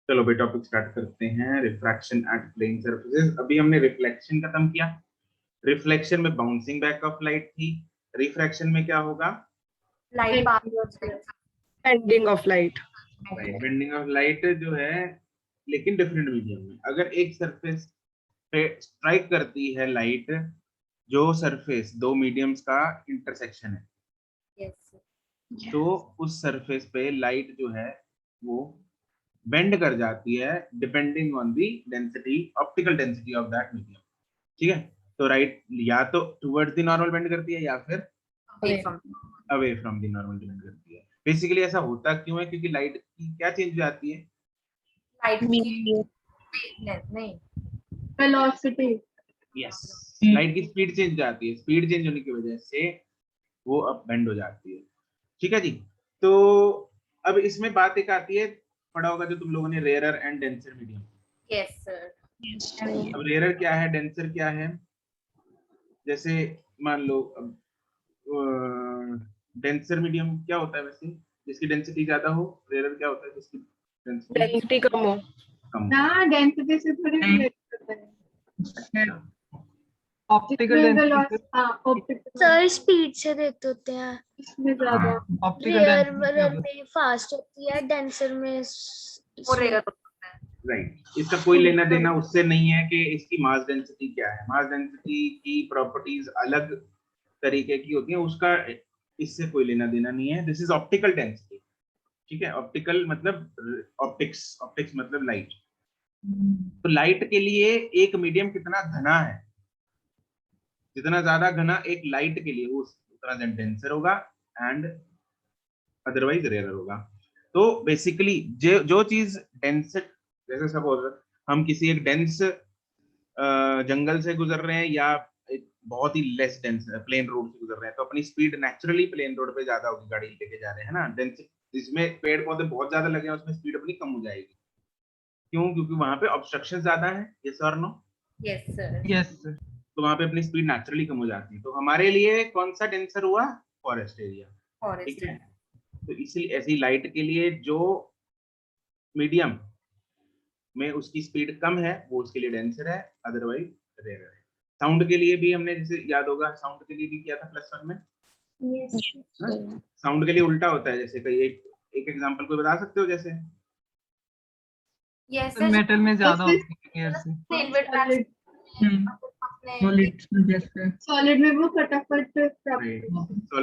चलो भाई topic start करते हैं। Refraction at plane surfaces. अभी हमने रिफ्लेक्शन खत्म किया। रिफ्लेक्शन में बाउंसिंग बैक ऑफ लाइट थी। रिफ्रैक्शन में क्या होगा? Light bending of light. Bending of light जो है, लेकिन डिफरेंट मीडियम में। अगर एक सरफेस पे स्ट्राइक करती है लाइट, जो सरफेस दो मीडियम्स का इंटरसेक्शन है, तो उस सरफेस पे लाइट जो है वो बेंड कर जाती है depending on the density, optical density of that medium. ठीक है, तो राइट या तो टुवर्ड्स द नॉर्मल बेंड करती है या फिर away from the normal bend करती है। बेसिकली ऐसा होता क्यों है? क्योंकि लाइट की क्या चेंज हो जाती है? लाइट की नहीं वेलोसिटी। यस, लाइट की स्पीड चेंज हो जाती है। स्पीड चेंज होने की वजह से वो अब बेंड हो जाती है। ठीक है जी। तो अब इसमें बात एक आती है, पढ़ा होगा जो तुम लोगों ने, rarer and denser medium. Yes sir. अब रेयरर क्या है, डेंसर क्या है? जैसे मान लो अब डेंसर मीडियम क्या होता है वैसे? जिसकी डेंसिटी ज्यादा हो। रेयरर क्या होता है? जिसकी डेंसिटी कम हो। कम हो। ना डेंसिटी से थोड़ी रिलेट करता है। अच्छा, optical density optical sir speed से देते होते हैं। इसमें ज्यादा। ऑप्टिकल रेयर डेंसिटी में फास्ट होती है, डेंसर में वो रेयर राइट। इसका कोई लेना देना उससे नहीं है कि इसकी मास डेंसिटी क्या है। मास डेंसिटी की प्रॉपर्टीज अलग तरीके की होती है, उसका इससे कोई लेना देना नहीं है। This is optical density. ठीक है, ऑप्टिकल मतलब ऑप्टिक्स, ऑप्टिक्स मतलब लाइट। तो लाइट के लिए एक मीडियम कितना घना है, जितना ज्यादा घना एक लाइट के लिए वो उतना डेंसर होगा एंड अदरवाइज रेयर होगा। तो बेसिकली जो चीज डेंस, जैसे सपोज हम किसी एक डेंस जंगल से गुजर रहे हैं या एक बहुत ही लेस डेंस प्लेन रोड से गुजर रहे हैं, तो अपनी स्पीड नेचुरली प्लेन रोड पे ज्यादा होगी, गाड़ी लेके जा रहे हैं ना। डेंस जिसमें पेड़ पौधे बहुत ज्यादा लगे हैं उसमें स्पीड अपनी कम हो जाएगी। क्यों? क्योंकि वहां पे ऑब्स्ट्रक्शन ज्यादा है। यस और नो? Yes sir. यस तो वहां पे अपनी स्पीड नेचुरली कम हो जाती है। तो हमारे लिए कौन सा डेंसर हुआ? Forest area. ठीक फॉरेस्ट है, तो इसलिए ऐसी लाइट के लिए जो मीडियम में उसकी स्पीड कम है वो उसके लिए डेंसर है, अदरवाइज रेयर है। साउंड के लिए भी हमने, जैसे याद होगा, साउंड के लिए भी किया था +1 में। साउंड के लिए उल्टा होता है। जैसे कई एक एग्जांपल कोई बता सकते हो? जैसे यस सर। मेटल में ज्यादा होती है एयर से। सॉलिड में वो फटाफट सॉलिड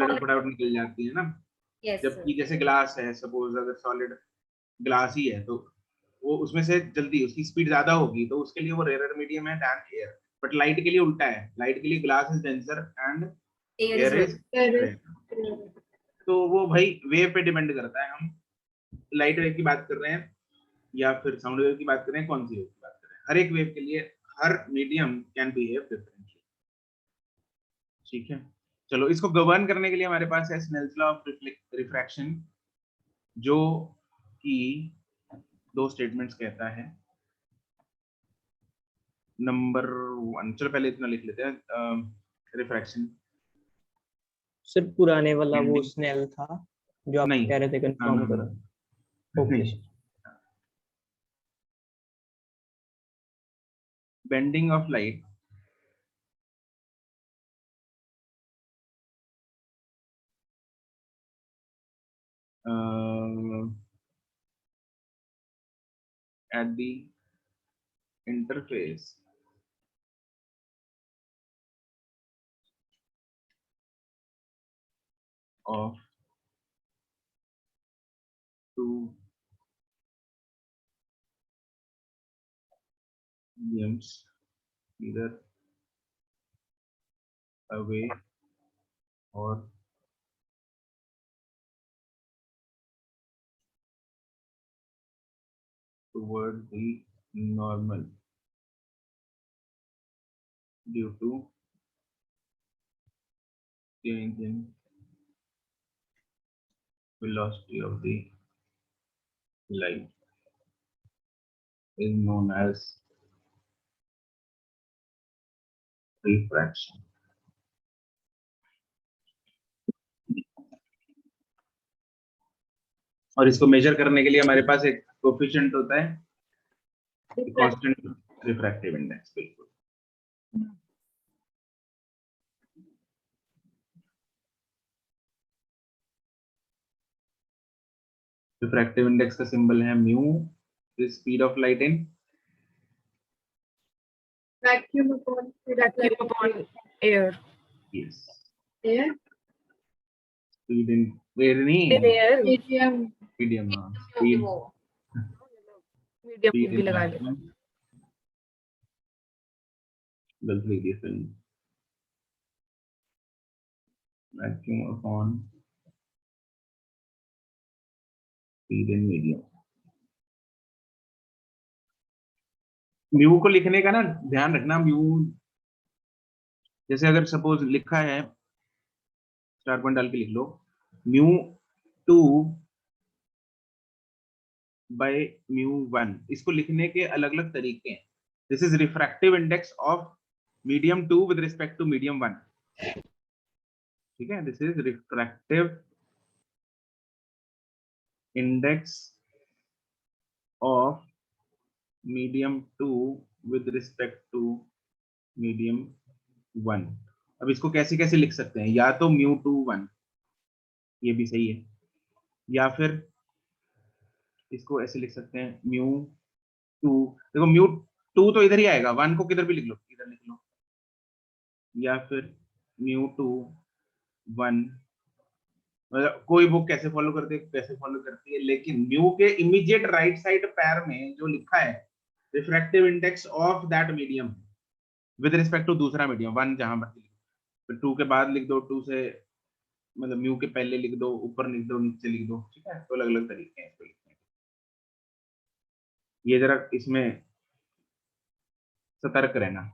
में फटाफट निकल जाती है ना। जबकि जैसे ग्लास है, सपोज अगर सॉलिड ग्लास ही है तो वो उसमें से जल्दी उसकी स्पीड ज्यादा होगी, तो उसके लिए वो रेयर मीडियम है दैन एयर। बट लाइट के लिए उल्टा है। लाइट के लिए glass is denser and air is rare. तो वो भाई वेव पे डिपेंड करता है। हम लाइट वेव की बात कर रहे हैं या फिर साउंड वेव की बात कर रहे हैं, कौन सी वेव की बात कर रहे हैं? हर एक वेव के लिए हर मीडियम कैन बिहेव डिफरेंटली। ठीक है, चलो इसको गवर्न करने के लिए हमारे पास है स्नेल्स लॉ ऑफ रिफ्रैक्शन, जो कि दो स्टेटमेंट्स कहता है। नंबर 1, चलो पहले इतना लिख लेते हैं। रिफ्रैक्शन सर पुराने वाला वो स्नेल था जो आप नहीं, कह रहे थे, कंफर्म करो। Okay. Bending of light at the interface of two mediums, either away or toward the normal due to change in velocity of the light is known as refraction. और इसको मेजर करने के लिए हमारे पास एक कोफिशिएंट होता है कांस्टेंट रिफ्रैक्टिव इंडेक्स, बिल्कुल। रिफ्रैक्टिव इंडेक्स का सिंबल है mu, the speed of light in vacuum upon air. Yes, Air? Speed in air नहीं, Air. Medium. मीडियम, होगी वो Medium भी लगा ले. गलत लिख दिया film, vacuum upon speed in medium. Mu को लिखने का ना ध्यान रखना, म्यू जैसे अगर सपोज लिखा है, स्टार पॉइंट डाल के लिख लो, म्यू 2 बाय म्यू 1, इसको लिखने के अलग अलग तरीके हैं। This is refractive index of medium 2 with respect to medium 1, ठीक है। This is refractive index of medium 2 with respect to medium 1। अब इसको कैसे कैसे लिख सकते हैं, या तो म्यू 2 1, ये भी सही है, या फिर इसको ऐसे लिख सकते हैं म्यू 2, देखो म्यू 2 तो इधर ही आएगा, 1 को किधर भी लिख लो, इधर लिख लो, या फिर म्यू 2 1, मतलब कोई बुक कैसे फॉलो करती है कैसे फॉलो करती है, लेकिन म्यू के इमीडिएट राइट साइड पैर में जो लिखा है refractive index of that medium with respect to दूसरा मीडियम 1, जहां मर्जी लिखो, फिर 2 के बाद लिख दो, 2 से मतलब म्यू के पहले लिख दो, ऊपर लिख दो, नीचे लिख दो, ठीक है। तो अलग अलग तरीके हैं इसको लिखने के, ये जरा इसमें सतर्क रहना।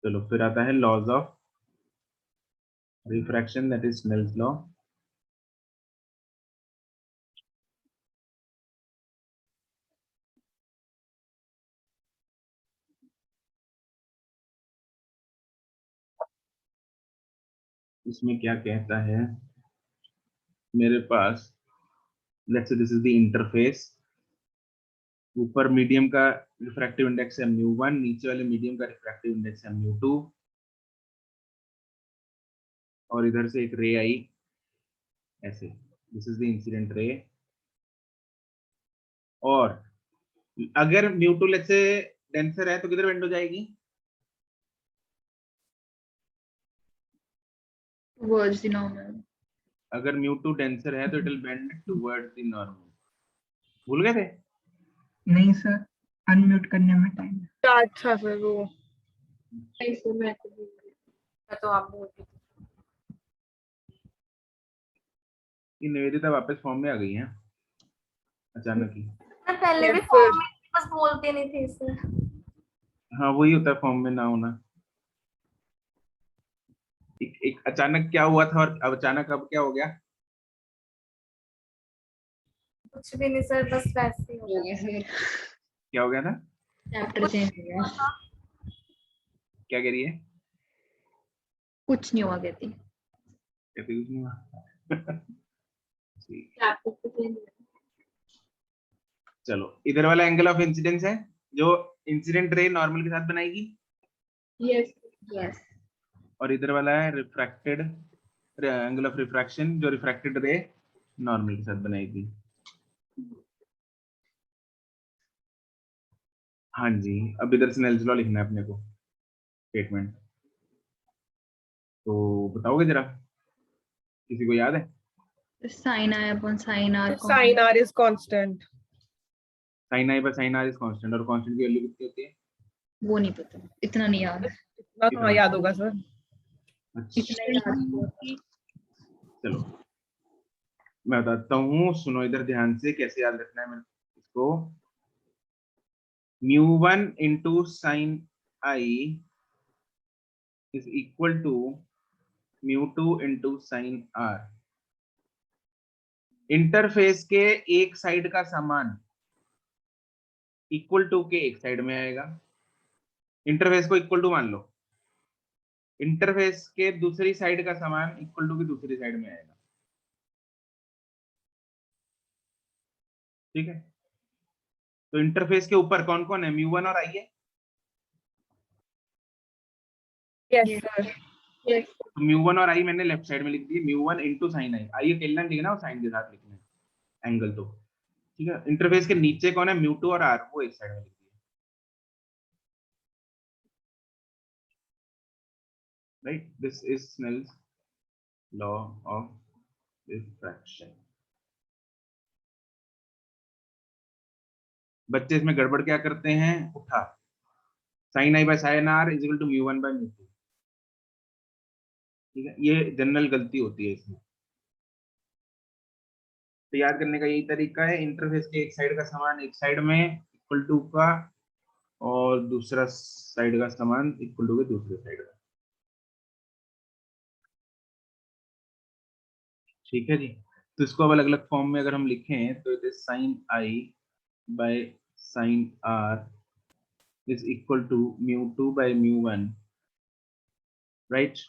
चलो फिर आता है laws of refraction, that is Snell's law. इसमें क्या कहता है, मेरे पास let's say this is the interface, ऊपर मीडियम का रिफ्रैक्टिव इंडेक्स है म्यू 1, नीचे वाले मीडियम का रिफ्रैक्टिव इंडेक्स है म्यू 2, और इधर से एक रे आई ऐसे, this is the incident ray, और अगर म्यू 2 लेट्स से डेंसर है तो किधर बेंड हो जाएगी, Towards the normal. अगर म्यू 2 डेंसर है तो it will bend towards the normal. भूल गए थे? नहीं सर, अनम्यूट करने में टाइम। अच्छा फिर वो ऐसे मैं तो आप बोल रहे थे। ये निवेदिता वापस फॉर्म में आ गई है अचानक ही। मैं पहले भी Yes, फॉर्म sir. में थी, बस बोलते नहीं थे सर। हाँ वही होता है फॉर्म में ना होना। एक अचानक क्या हुआ था और अब अचानक अब क्या हो गया? कुछ भी नहीं सर, बस वैसे ही हो गया। क्या हो गया था? चैप्टर चेंज हो गया। क्या कह रही है? कुछ नहीं हुआ कहती। कहती कुछ नहीं हुआ। ठीक। चैप्टर चेंज हो चलो इधर वाला एंगल ऑफ इंसिडेंस है जो इंसिडेंट रे नॉर्मल के साथ बनाएगी, गया। Yes yes. और इधर वाला है रिफ्रैक्टेड एंगल ऑफ रिफ्रैक्शन जो रिफ्रैक्टेड रे नॉर्मल के साथ बनाएगी। हाँ जी, अब इधर स्नेल्स लॉ लिखना है अपने को, स्टेटमेंट। तो बताओगे जरा, किसी को याद है? Sin I upon sin R. Sin R is constant. Sine I by sine R is constant, और कांस्टेंट की वैल्यू कितनी होती है? वो नहीं पता, इतना नहीं याद। इतना कहाँ याद होगा सर? इतना याद। चलो मैं बताता हूँ, सुनो इधर ध्यान से, कैसे याद रखना है मेरे इसको। μ1 into sine I is equal to μ2 into sine r. Interface के एक साइड का समान इक्वल टू के एक साइड में आएगा। इंटरफेस को इक्वल टू मान लो, इंटरफेस के दूसरी साइड का समान इक्वल टू की दूसरी साइड में आएगा, ठीक है। तो इंटरफेस के ऊपर कौन कौन है, म्यू वन और आई है। Yes, sir. तो म्यू वन और आई मैंने लेफ्ट साइड में लिख दिए, mu one into sine i, आई अकेला नहीं लिखना, साइन के साथ लिखना है एंगल तो, ठीक है। इंटरफेस के नीचे कौन है, म्यू टू और आर, वो एक साइड में लिख दिए, right. This is Snell's law of refraction. बच्चे इसमें गड़बड़ क्या करते हैं, उठा, sine I by sine R is equal to mu one by mu two, ठीक है। ये जनरल गलती होती है इसमें। तो याद करने का यही तरीका है, इंटरफेस के एक साइड का समान एक साइड में इक्वल टू का, और दूसरा साइड का समान इक्वल टू के दूसरे साइड का, ठीक है जी। तो इसको अब अलग अलग फॉर्म में अगर हम लिखें तो it is sine I by sine R is equal to mu2 by mu1, right?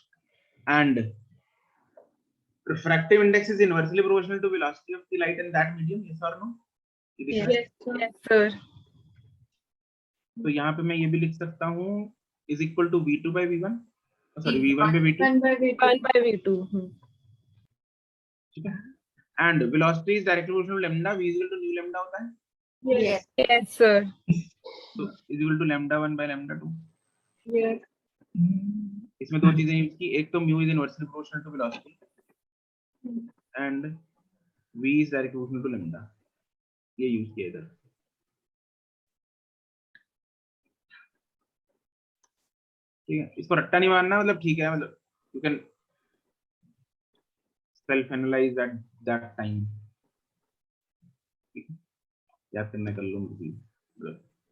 And refractive index is inversely proportional to velocity of the light in that medium, yes or no? Yes, sir. तो यहाँ पे मैं ये भी लिख सकता हूँ is equal to v2 by v1, sorry v1 by v2, 1 by v2. 1 by V2. ठीक है। And velocity is directly proportional to lambda, v is equal to nu lambda होता है, Yes. Yes, sir. तो is equal to lambda 1 by lambda 2। Yes. इसमें दो चीजें use की, एक तो mu is inversely proportional to velocity and v is directly proportional to lambda, ये यूज किया इधर, ठीक है। इसको रट्टा नहीं मारना, मतलब ठीक है, मतलब you can self analyse at that time, याद करना कर लो मुझे,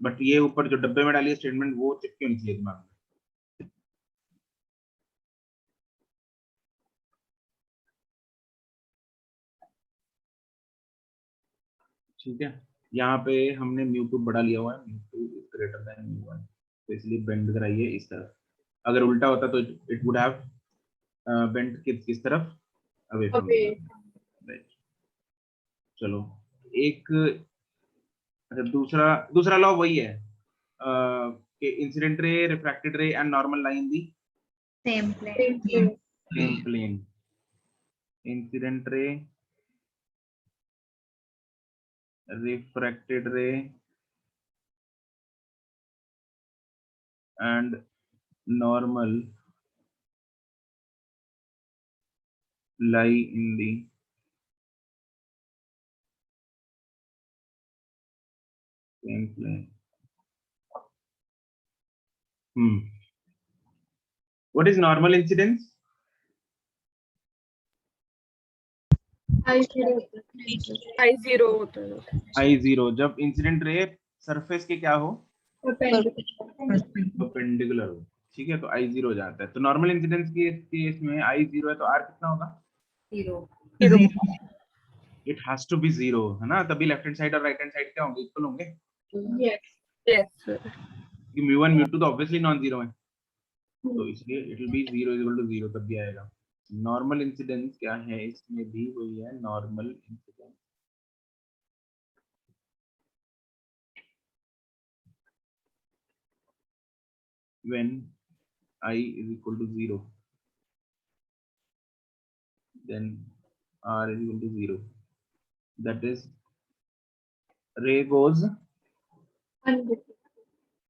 बट ये ऊपर जो डब्बे में डाली है स्टेटमेंट वो चिपकी होनी चाहिए दिमाग में, ठीक है। यहाँ पे हमने mu2 बड़ा लिया हुआ है, mu2 is greater than mu1, तो इसलिए बेंड कराइए इस तरफ। अगर उल्टा होता तो इट वुड हैव बेंड किस तरफ, अवे फ्रॉम, राइट। चलो एक, अच्छा दूसरा लॉ वही है कि incident ray, refracted ray and normal line the Same plane. Same plane. Incident ray, refracted ray and normal lie in the same plane. What is normal incidence? I0 I0 होता है. I0 जब incident ray surface के क्या हो, perpendicular. Perpendicular हो, ठीक है, तो I0 हो जाता है। तो नॉर्मल इंसिडेंस के केस में I0 है तो R कितना होगा, 0. इट हैज टू बी 0, है ना, तभी लेफ्ट हैंड साइड और राइट हैंड साइड क्या होंगे, इक्वल होंगे, Yes. Yes, sir. कि mu1 mu2 तो ऑब्वियसली नॉन जीरो है, तो इसलिए it will be 0 equal to 0 तब भी आएगा। नॉर्मल इंसिडेंस क्या है, इसमें भी वही है, normal incidence when I is equal to 0, then R is equal to 0, that is ray goes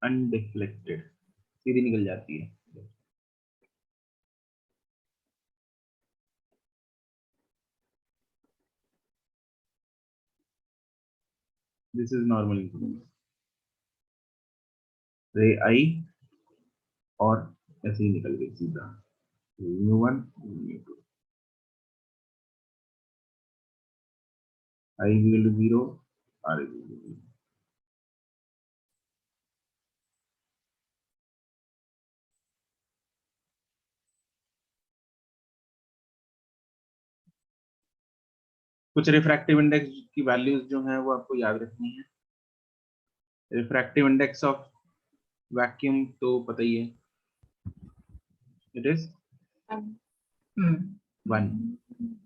undeflected, सीधी निकल जाती है। This is normal incidence, ray I और ऐसे ही निकल गई सीधा, mu1 mu2, I is equal to 0, R is equal to 0। कुछ refractive index की वैल्यूज जो हैं वो आपको याद रखनी है। रिफ्रैक्टिव इंडेक्स ऑफ वैक्यूम तो पता ही है, It is Hmm. 1.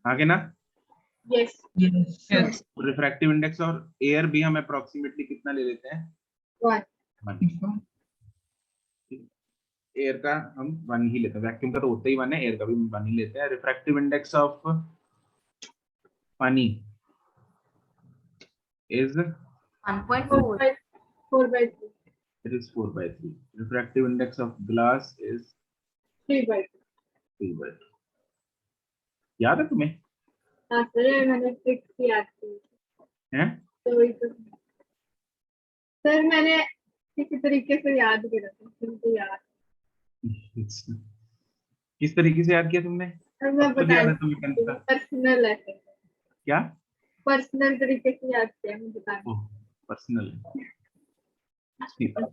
आगे ना? yes, Yes. Yes. Refractive index और एयर भी हम अप्रोक्सीमेटली कितना ले लेते हैं? 1. 1. Before. एयर का हम 1 ही लेते हैं, वैक्यूम का तो होता ही 1 है, एयर का भी 1 ही लेते हैं. रिफ्रैक्टिव इंडेक्स ऑफ पानी is 1.4. 4/3. it is 4/3. Refractive index of glass is 3/3. 3/3. याद है तुम्हें? हाँ सर, मैंने ट्रिक्स याद की हैं? तो वही तो सर मैंने किसी तरीके से याद किया था, मुझे याद किस तरीके से याद किया तुमने? सर मैं अब तो याद है बता तुम्हें टेंथ का? पर्सनल है सर, क्या? पर्सनल तरीके से याद किया, मैं बता ओह, पर्सनल. ठीक है.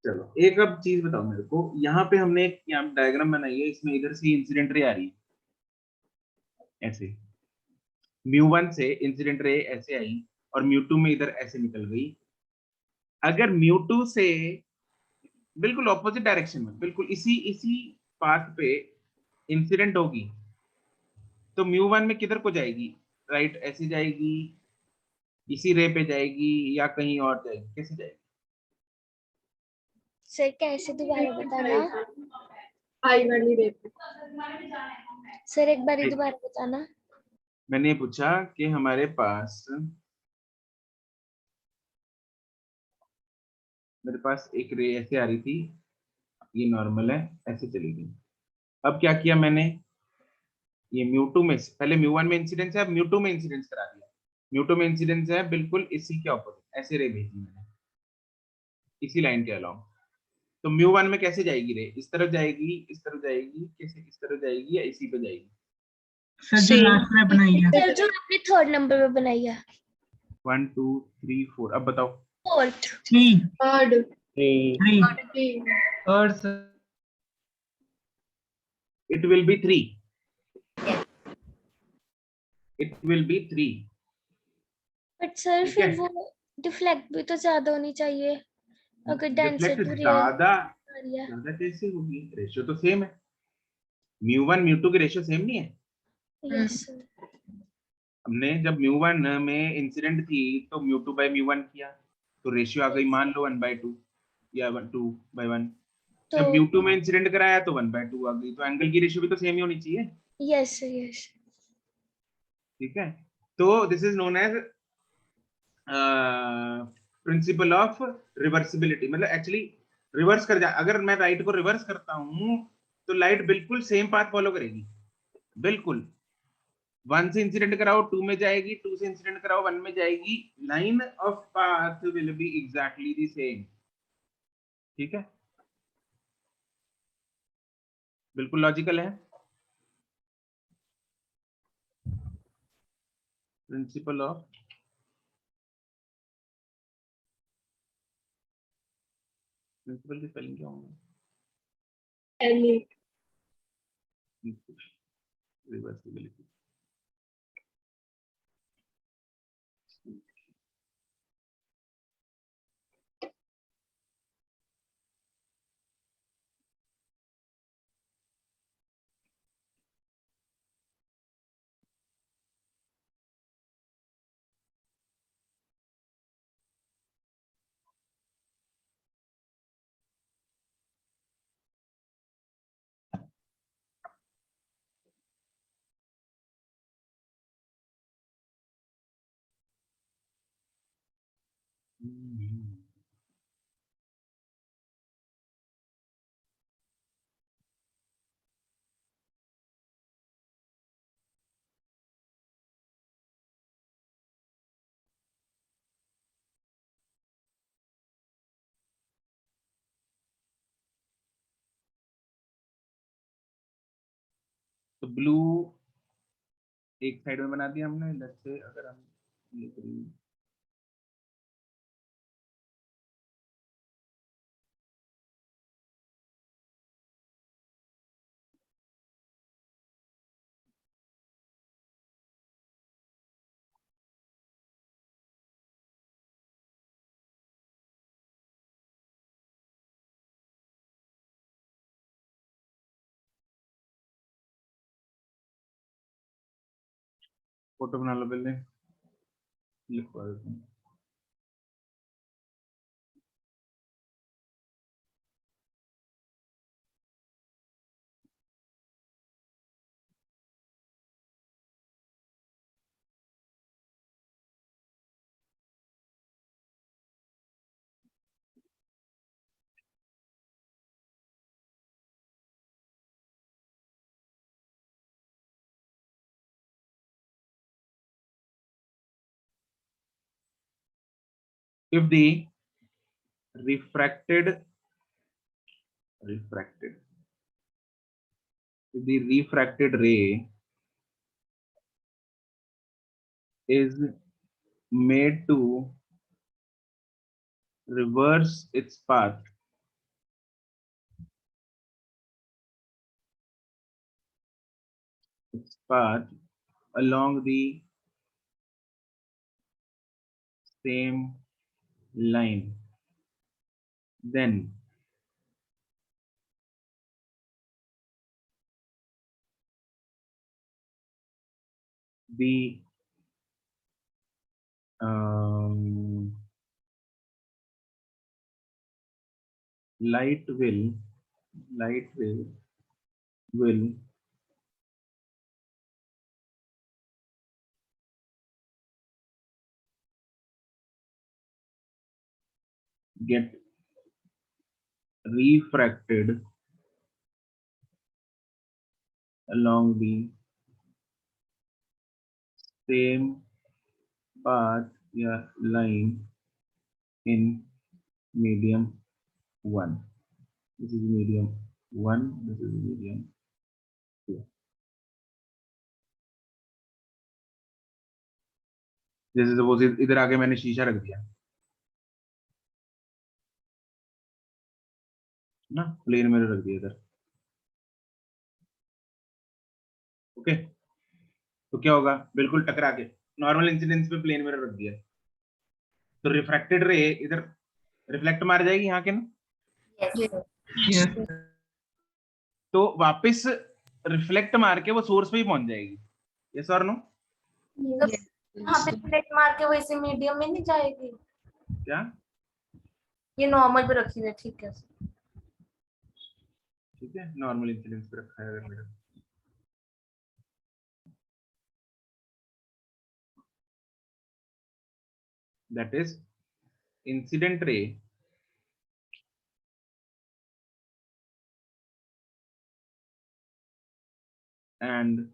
चलो एक अब चीज बताओ मेरे को, यहाँ पे हमने एक यहाँ डायग्राम बनाई है, इसमें इधर से इंसिडेंट रे आ रही है ऐसे, μ1 से इंसिडेंट रे ऐसे आई और μ2 में इधर ऐसे निकल गई. अगर μ2 से बिल्कुल ऑपोजिट डायरेक्शन में, बिल्कुल इसी इसी पाथ पे इंसिडेंट होगी, तो μ1 में किधर को जाएगी? राइट ऐसे जाएगी, इसी रे पे जाएगी, या कहीं और जाएगी? कैसे जाएगी? सर कैसे दोबारा बताना? आई वाली रेट सर एक बार दोबारा बताना. मैंने ये पूछा कि हमारे पास, मेरे पास एक रे ऐसे आ रही थी, ये नॉर्मल है, ऐसे चली गई. अब क्या किया मैंने, ये μ2 में पहले μ1 में इंसिडेंस है, अब μ2 में इंसिडेंस करा दिया. μ2 में इंसिडेंस है बिल्कुल इसी के ऑपोजिट, ऐसे रे भेजी मैंने इसी लाइन के अलाउंग. तो μ1 में कैसे जाएगी रे? इस तरफ जाएगी, इस तरफ जाएगी, कैसे इस तरफ जाएगी, या इसी पे जाएगी? सर जो लास्ट में बनाई है. सर जो आपने 3rd नंबर पे बनाई है. 1 2 3 4. अब बताओ. 4th. 3. Third 3. 3 Third sir. It will be 3. It will be 3. But sir ठीक फिर है. वो डिफ्लेक्ट भी तो ज्यादा होनी चाहिए अगर रिफ्लेक्ट डेंसिटी ज्यादा रियल. ज्यादा कैसे होगी? रेशियो तो सेम है, μ1 μ2 की रेशियो सेम नहीं है. Yes sir. हमने जब μ1 में इंसिडेंट थी तो μ2 by μ1 किया, तो रेशियो आ गई मान लो 1/2 या 2/1. तो जब μ2 में इंसिडेंट कराया तो 1/2 आ गई, तो एंगल की रेशियो भी तो सेम ही होनी चाहिए. Yes sir yes. ठीक है. तो this is known as principle of reversibility. मतलब एक्चुअली रिवर्स कर जा, अगर मैं राइट को रिवर्स करता हूं तो लाइट बिल्कुल सेम पाथ फॉलो करेगी, बिल्कुल. 1 से इंसिडेंट कराओ 2 में जाएगी, 2 से इंसिडेंट कराओ 1 में जाएगी, line of path will be exactly the same. ठीक है, बिल्कुल लॉजिकल है. प्रिंसिपल ऑफ प्रिंसिपल की स्पेलिंग क्या होगा? एली रिवर्सिबिलिटी. तो ब्लू एक साइड में बना दिया हमने, इधर से अगर हम ये ग्रीन फोटो बना लो पहले, लिखवा देता हूँ। If the refracted refracted if the refracted ray is made to reverse its path along the same line, then the light will get refracted along the same path या line in medium 1. This is medium 1, this is medium 2. जैसे suppose इधर आके मैंने शीशा रख दिया ना, plane mirror रख दिया इधर, ओके, तो क्या होगा, बिल्कुल टकरा के नॉर्मल इंसिडेंस पे प्लेन मिरर रख दिया, तो रिफ्रैक्टेड रे इधर रिफ्लेक्ट मार जाएगी यहाँ के ना, Yes. तो वापस रिफ्लेक्ट मार के वो सोर्स पे ही पहुंच जाएगी, यस और नो? वहाँ पे रिफ्लेक्ट मार के वैसे मीडियम में नहीं जाएगी, क्या ये नॉर्मल पे रखी हुई है, ठीक है। ठीक है, नॉर्मल इंसिडेंस पे रखा है अगर मेरा, that is incident ray and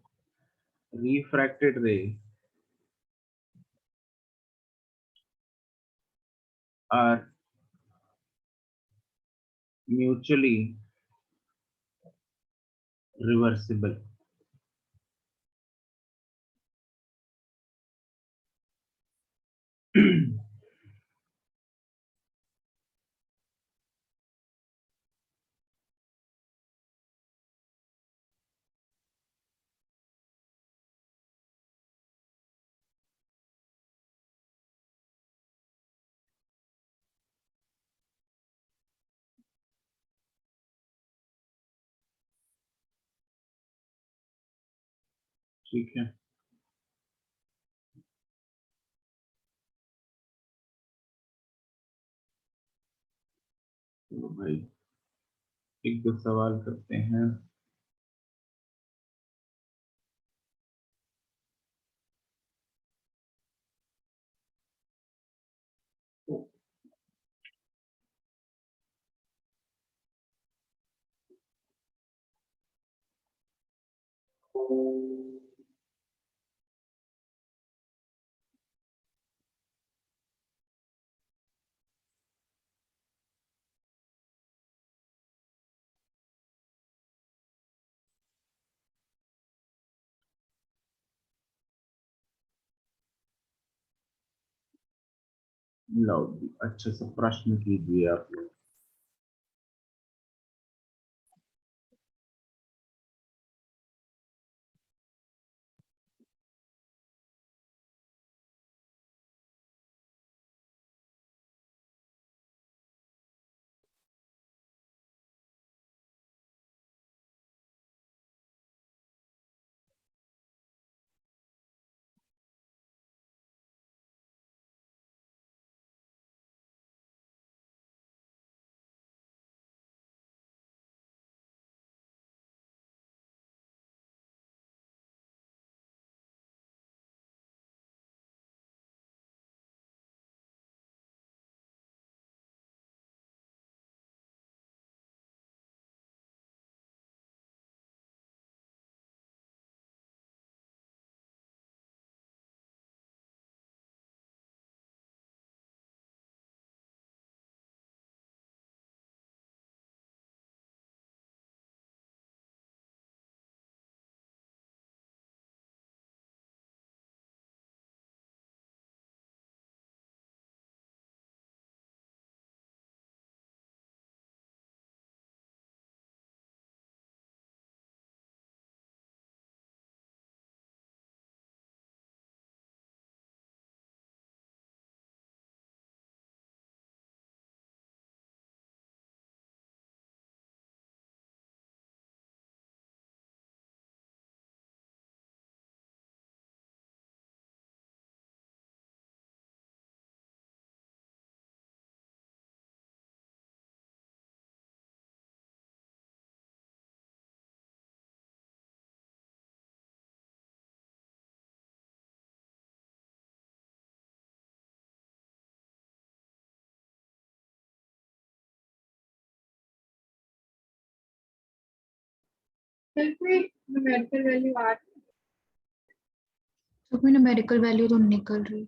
refracted ray are mutually reversible. ठीक है, तो भाई एक दो सवाल करते हैं। लो अच्छे से प्रश्न कीजिए आप लोग। सर कोई न्यूमेरिकल वैल्यू आ तो कोई न्यूमेरिकल वैल्यू तो नहीं निकल रही।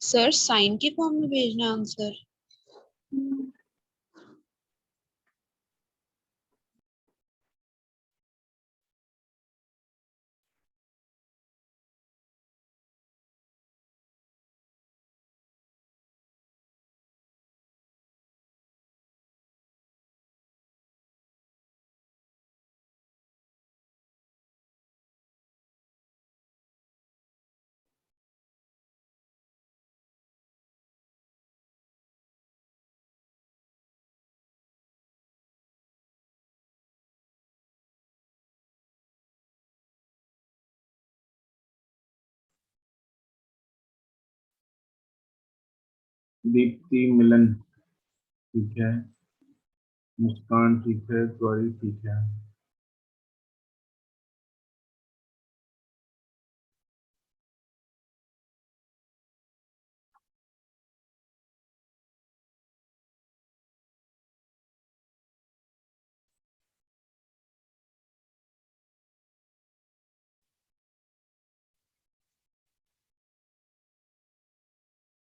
सर साइन के फॉर्म में भेजना है आंसर। दीप्ति, मिलन ठीक है, मुस्कान ठीक है, गौरी ठीक है।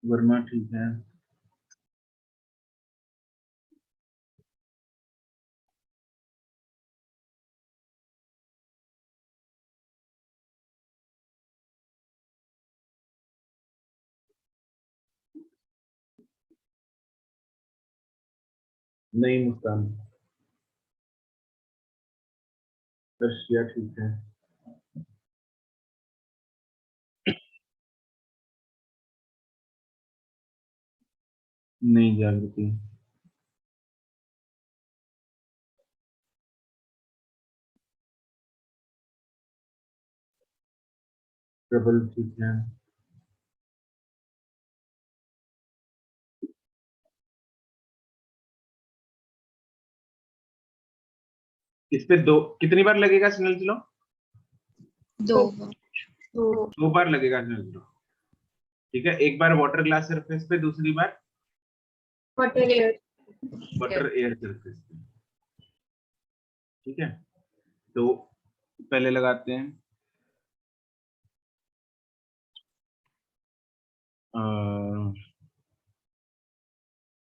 वर्मा ठीक है। नहीं मुस्कान। रशिया ठीक है। नहीं जागृति। प्रबल ठीक है। इस पे दो कितनी बार लगेगा स्नेल चलो? दो। दो बार लगेगा स्नेल चलो। ठीक है, एक बार वाटर ग्लास सरफेस पे, दूसरी बार water air. Water air surface पे। ठीक है, तो पहले लगाते हैं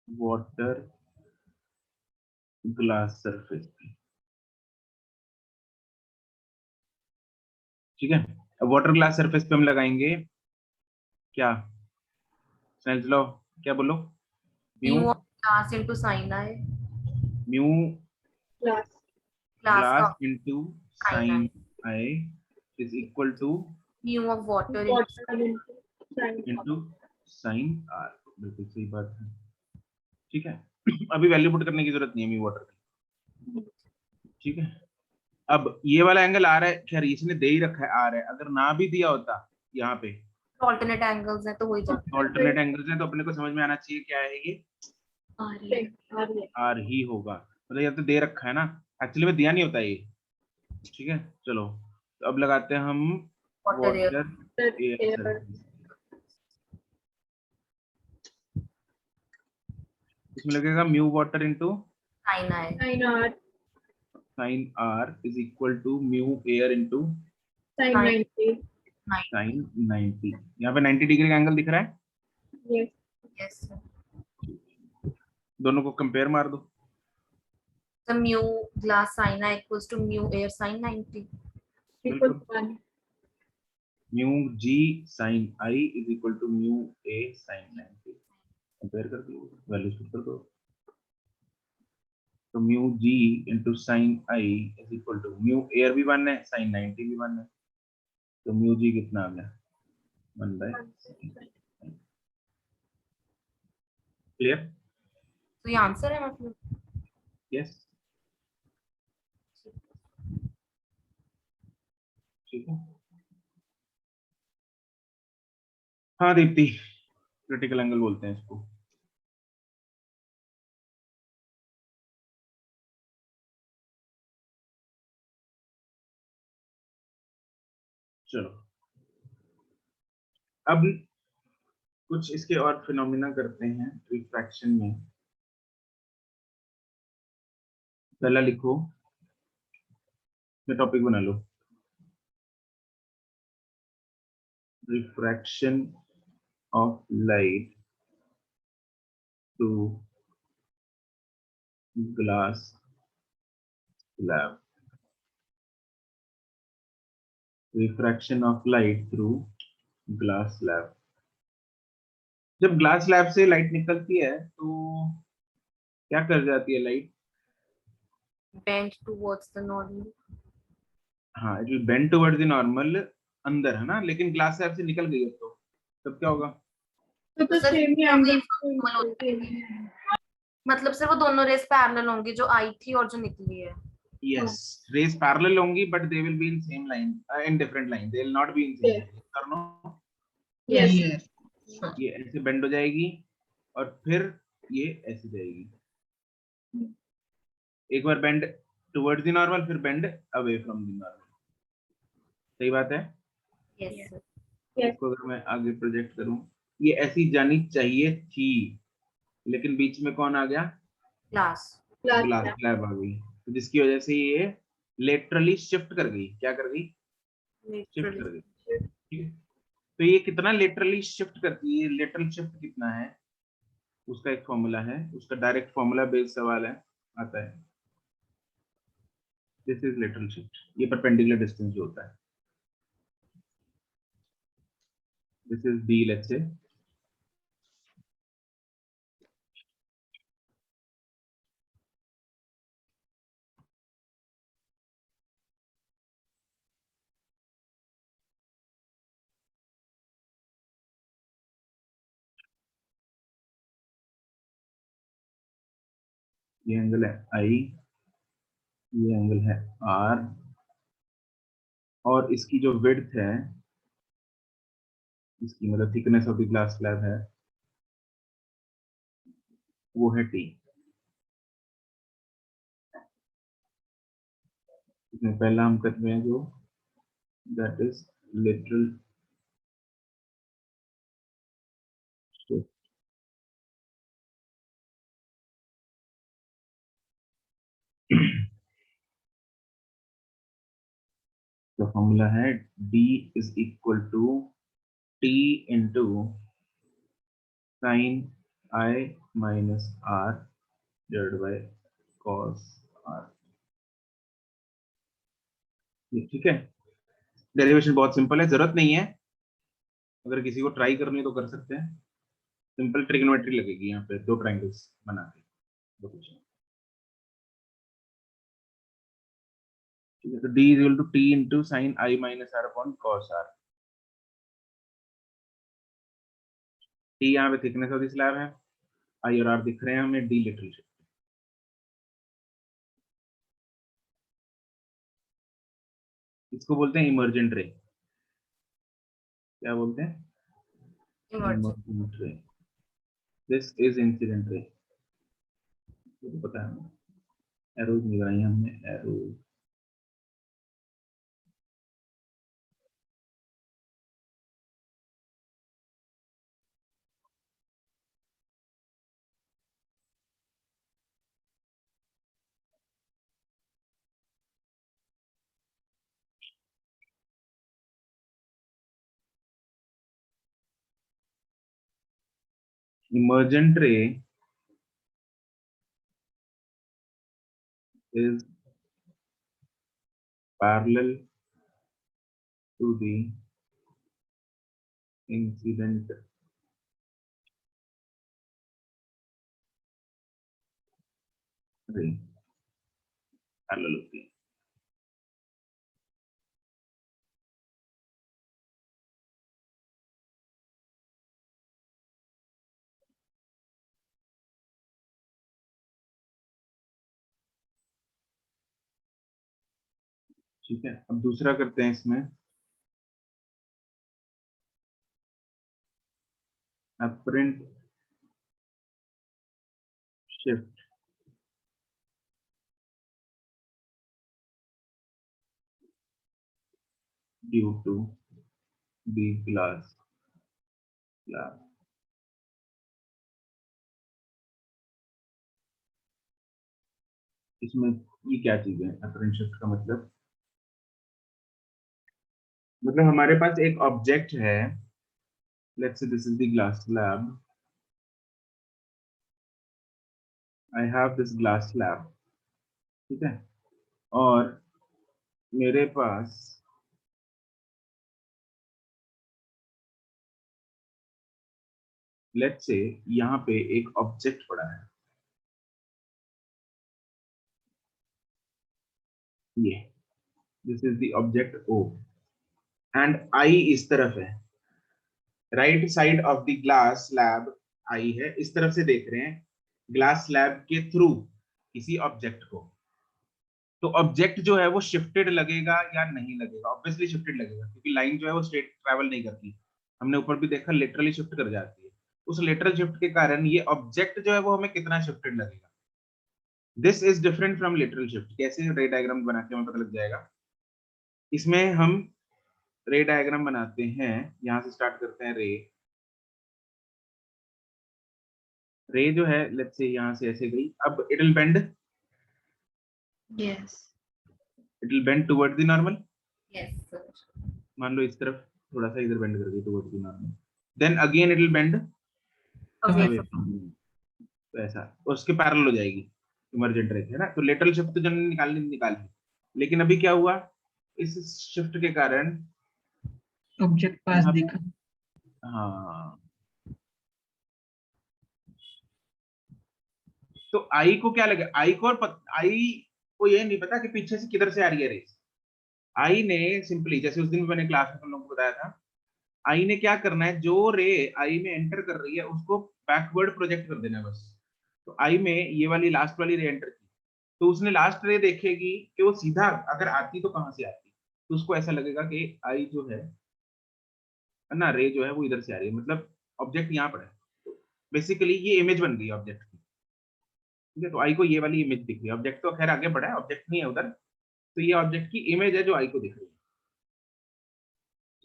वाटर ग्लास सरफेस पे। ठीक है, अब वाटर ग्लास सरफेस पे हम लगाएंगे क्या? चलो क्या बोलो? Mu of class into sine i. Mu class class glass का into sine sine i. I is equal to mu of water water sine. Into sine r. बिल्कुल सही बात है। ठीक है, अभी वैल्यू पुट करने की जरूरत नहीं है म्यू वाटर की। ठीक है, अब ये वाला एंगल आ रहा है, खैर इसने दे ही रखा है आ रहा है, अगर ना भी दिया होता यहाँ पे ऑल्टरनेट एंगल्स है तो हो ही जाता ऑल्टरनेट एंगल्स है, तो अपने को समझ में आना चाहिए क्या है ये, है। आर ही होगा। मतलब ये तो दे रखा है ना, एक्चुअली में दिया नहीं होता ये। ठीक है, चलो तो अब लगाते हैं हम water air. Water air surface. इसमें लगेगा mu water into sine I. Sine R. Sine R is equal to mu air into sine 90। Sine 90। यहाँ पे 90 डिग्री का एंगल दिख रहा है, यस। यस। दोनों को कंपेयर मार दो। तो mu glass sine I equals to mu air sine 90। Equal बिल्कुल। 1। Mu G sine I is equal to mu A sine 90। Compare कर दो, वैल्यूज पुट कर दो। तो mu G into sine I is equal to mu air भी 1 है, sign 90 भी 1 है, तो म्यू जी कितना आ गया? 1/। क्लियर? तो ये आंसर है मतलब। यस। ठीक है, हाँ दीप्ति, क्रिटिकल एंगल बोलते हैं इसको। चलो अब कुछ इसके और फिनोमिना करते हैं रिफ्रैक्शन में। पहला लिखो, टॉपिक बना लो, refraction of light to glass slab, refraction of light through glass slab. जब ग्लास स्लैब से लाइट निकलती है तो क्या कर जाती है light? bend towards the normal. हाँ, it will bend towards the normal अंदर, है ना, लेकिन ग्लास स्लैब से निकल गई है तो तब क्या होगा? तो सर, सेम ही normal मतलब सिर्फ वो दोनों रेस पैरेलल होंगी, जो आई थी और जो निकली है। Yes, rays parallel होंगी, but they will be in same line, in different line. They will not be in same Yes. line. Or no? Yes. Yes. Sir. ये ऐसे बेंड हो जाएगी और फिर ये ऐसे जाएगी। एक बार बेंड टुवर्ड्स द नॉर्मल, फिर bend away from the normal. सही बात है? Yes sir. इसको अगर मैं आगे प्रोजेक्ट करूं, ये ऐसी जानी चाहिए थी, लेकिन बीच में कौन आ गया? ग्लास। ग्लास स्लैब आ गई, तो जिसकी वजह से ये लेटरली शिफ्ट कर गई। क्या कर गई? शिफ्ट कर गई। ठीक है, तो ये कितना लेटरली शिफ्ट करती है? लेटरल शिफ्ट कितना है उसका एक फॉर्मूला है, उसका डायरेक्ट फॉर्मूला बेस्ड सवाल है, आता है। दिस इज लेटरल शिफ्ट, ये परपेंडिकुलर डिस्टेंस जो होता है। This is D, let's say. ये एंगल है आई, ये एंगल है आर, और इसकी जो विड्थ है, इसकी मतलब thickness of the glass slab है, वो है टी। इसमें पहला हम करते हैं जो दैट इज लेटरल शिफ्ट। तो फॉर्मूला है d is equal to t into sine i minus r divided by cos r। ये ठीक है? डेरिवेशन बहुत सिंपल है, जरूरत नहीं है, अगर किसी को ट्राई करनी है तो कर सकते हैं। सिंपल ट्रिग्नोमेट्री लगेगी यहाँ पे, दो ट्रायंगल्स बना के, दो कुछ। ठीक है, तो d is equal to t into sine i minus r upon cos r। t यहाँ पे थिकनेस ऑफ द स्लैब है, i और r दिख रहे हैं हमें, d लिटरल शिफ्ट। इसको बोलते हैं इमर्जेंट रे। क्या बोलते हैं? इमर्जेंट रे। This is incident ray. ये तो पता है, एरोज नहीं बनाई हमने, arrows. Emergent ray is parallel to the incident ray, parallel होती है। ठीक है, अब दूसरा करते हैं इसमें, apparent shift due to the glass slab. इसमें ये क्या चीज है अपरेंट शिफ्ट का मतलब हमारे पास एक ऑब्जेक्ट है, let's say this is the glass slab, I have this glass slab, ठीक है, और मेरे पास लेट्स से यहाँ पे एक ऑब्जेक्ट पड़ा है, ये this is the object O and I इस तरफ है, right side of the glass slab I है, इस तरफ से देख रहे हैं ग्लास स्लैब के थ्रू किसी ऑब्जेक्ट को, तो ऑब्जेक्ट जो है वो शिफ्टेड लगेगा या नहीं लगेगा, ऑब्वियसली शिफ्टेड लगेगा क्योंकि लाइन जो है वो स्ट्रेट ट्रैवल नहीं करती, हमने ऊपर भी देखा लिटरली शिफ्ट कर जाती है, उस लिटरल शिफ्ट के कारण ये ऑब्जेक्ट जो है वो हमें कितना शिफ्टेड लगेगा। This is different from literal shift. कैसे रे डायग्राम बना के हमें पता लग जाएगा, इसमें हम रे डायग्राम बनाते हैं, यहां से स्टार्ट करते हैं रे जो है लेट्स से यहां से ऐसे गई, अब it will bend, Yes. It will bend toward the normal, yes sir, मान लो इस तरफ थोड़ा सा इधर बेंड कर दी toward the normal, then again it will bend away away from, तो ऐसा और उसके पैरेलल हो जाएगी इमर्जेंट रे है ना, तो लेटरल शिफ्ट तो जन निकाली, लेकिन अभी क्या हुआ, इस शिफ्ट के कारण ऑब्जेक्ट पास यहाँ पे- दिखा। हाँ, तो आई को क्या लगे, आई को ये नहीं पता कि पीछे से किधर से आ रही है रेस, आई ने सिंपली जैसे उस दिन मैंने क्लास में तुम लोगों को बताया था, आई ने क्या करना है, जो रे आई में एंटर कर रही है उसको बैकवर्ड प्रोजेक्ट कर देना है बस, तो आई में ये वाली लास्ट वाली रे एंटर की, तो उसने लास्ट रे देखेगी कि वो सीधा अगर आती तो कहां से आती, तो उसको ऐसा लगेगा कि आई जो है ना, रे जो है वो इधर से आ रही है, मतलब ऑब्जेक्ट यहाँ पर है, बेसिकली ये इमेज बन गई ऑब्जेक्ट की, ठीक है, तो आई को ये वाली इमेज दिख रही है, ऑब्जेक्ट तो खैर आगे बढ़ा है, ऑब्जेक्ट नहीं है उधर, तो ये ऑब्जेक्ट की इमेज है जो आई को दिख रही है,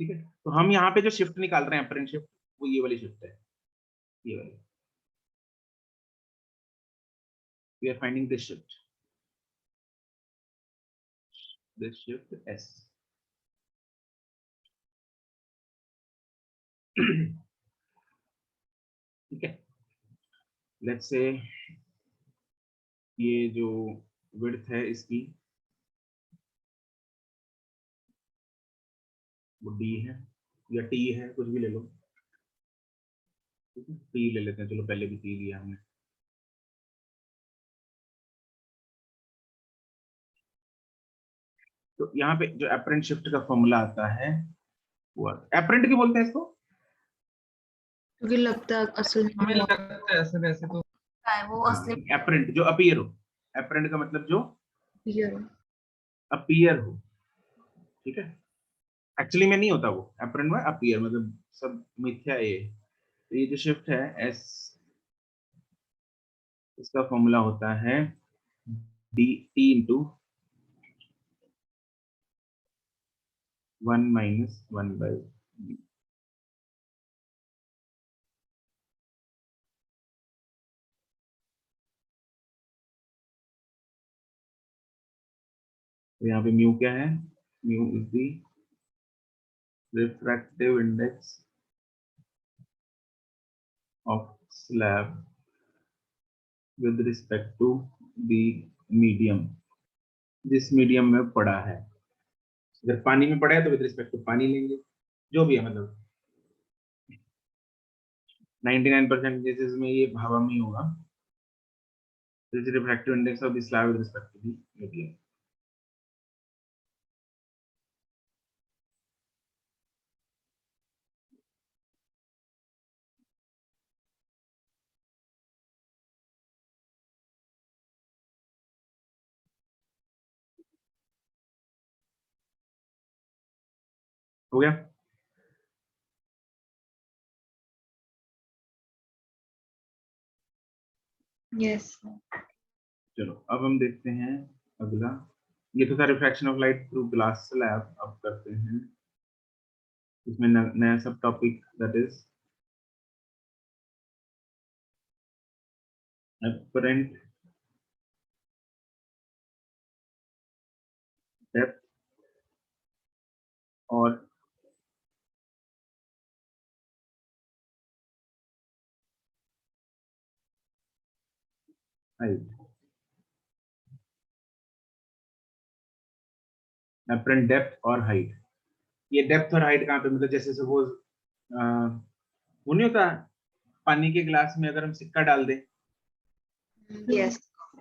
ठीक है, तो हम यहाँ पे जो शिफ्ट निकाल रहे हैं अपरेंट शिफ्ट, वो ये वाली शिफ्ट है, ये वाली, we are finding this shift S ठीक है, लेट्स से ये जो विड्थ है इसकी वो D है या T है, कुछ भी ले लो, ठीक है, T ले लेते हैं, चलो पहले भी T लिया हमने, तो यहाँ पे जो अपरेंट शिफ्ट का फॉर्मूला आता है वो अपरेंट क्यों बोलते हैं इसको, क्योंकि लगता है असल हमें में लगता है ऐसे वैसे तो है वो असली अपरेंट जो अपीयर हो, अपरेंट का मतलब जो ये अपीयर हो, ठीक है, एक्चुअली में नहीं होता वो, अपरेंट में अपीयर मतलब सब मिथ्या है, तो ये जो शिफ्ट है एस, इसका फॉर्मूला होता है D T into 1 - 1 by b, तो यहाँ पे म्यू क्या है, mu is the refractive index of slab with respect to the medium, जिस मीडियम में पड़ा है, अगर पानी में पड़ा है तो विद रिस्पेक्ट टू पानी लेंगे, जो भी है मतलब 99% केसेस में ये हवा में ही होगा, refractive index of the slab with respect to the medium, हो गया। यस चलो अब हम देखते हैं अगला, ये तो था refraction of light through glass slab, अब करते हैं इसमें नया सब topic that is apparent depth और height. apparent depth और height. ये डेप्थ और हाइट कहाँ पे, मतलब जैसे सपोज वो नहीं होता पानी के गिलास में अगर हम सिक्का डाल दें, Yes.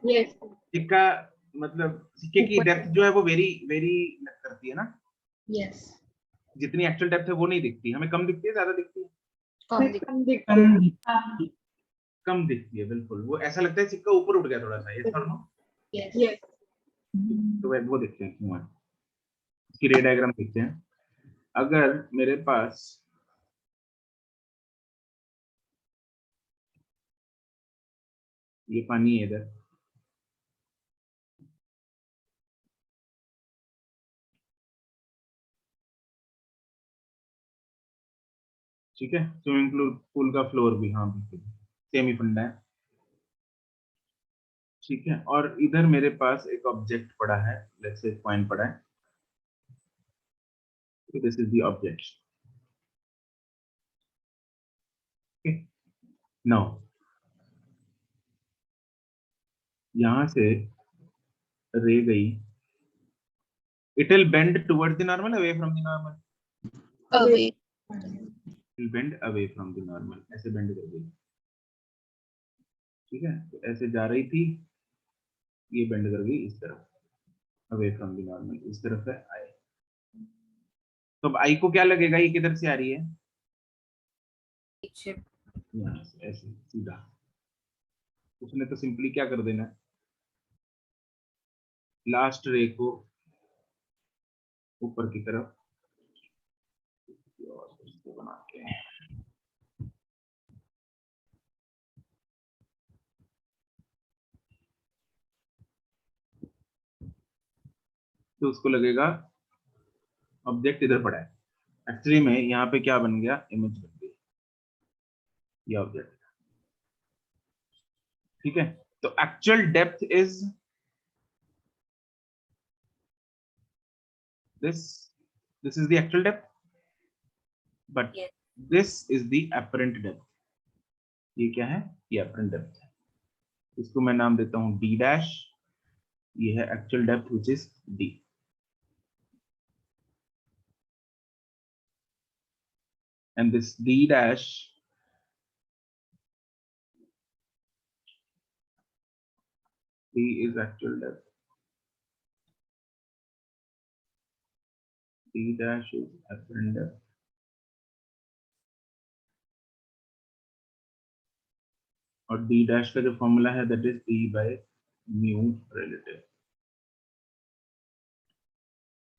Yes. सिक्का मतलब सिक्के की डेप्थ जो है वो वेरी वेरी करती है ना, Yes. जितनी एक्चुअल डेप्थ है वो नहीं दिखती, हमें कम दिखती है, ज्यादा दिखती है, कम दिख- कम दिख कम दिख- कम दिखती है, बिल्कुल वो ऐसा लगता है सिक्का ऊपर उठ गया थोड़ा सा, ये थोड़ा ना, Yes. Yes. तो वो देखते हैं क्यों है, इसकी रे डायग्राम देखते हैं। अगर मेरे पास ये पानी है इधर, ठीक है, स्विमिंग पूल का फ्लोर भी, हाँ बिल्कुल सेम ही फंडा है, ठीक है, और इधर मेरे पास एक ऑब्जेक्ट पड़ा है, लेट्स से पॉइंट पड़ा है, this is the object, now यहां से रे गई, it will bend towards the normal, away from the normal, away, it will bend away from the normal, ऐसे बेंड कर गई, ठीक है, तो ऐसे जा रही थी, ये बेंड कर गई इस तरफ, अवे फ्रॉम द नॉर्मल, इस तरफ है आई, तो अब आई को क्या लगेगा, ये किधर से आ रही है, पीछे। यहाँ से ऐसे सीधा, उसने तो सिंपली क्या कर देना, लास्ट रे को ऊपर की तरफ इसको बना के, तो उसको लगेगा ऑब्जेक्ट इधर पड़ा है, एक्चुअली में यहाँ पे क्या बन गया, इमेज बन गई, ये ऑब्जेक्ट, ठीक है, तो actual depth is this is the actual depth, but Yes. this is the apparent depth, ये क्या है, ये apparent depth है, इसको मैं नाम देता हूं d dash, ये है actual depth which is d, and this d dash d is actual depth, d dash is apparent depth, और d dash का जो फॉर्मूला है that is d by mu relative.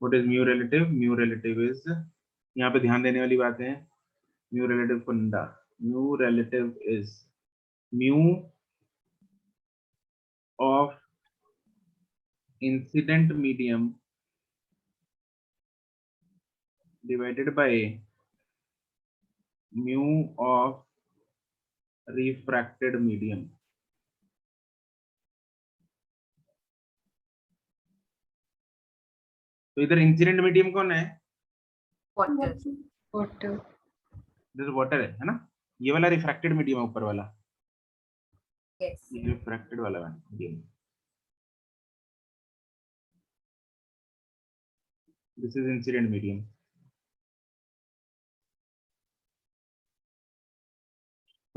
What is mu relative? Mu relative is, यहाँ पे ध्यान देने वाली बातें हैं, mu relative फंडा, mu relative is mu of incident medium divided by mu of refracted medium. तो इधर इंसिडेंट मीडियम कौन है, वाटर। Water. इधर वाटर है ना, ये वाला रिफ्रैक्टेड मीडियम है ऊपर वाला, यस। ये रिफ्रैक्टेड वाला medium, this is incident medium,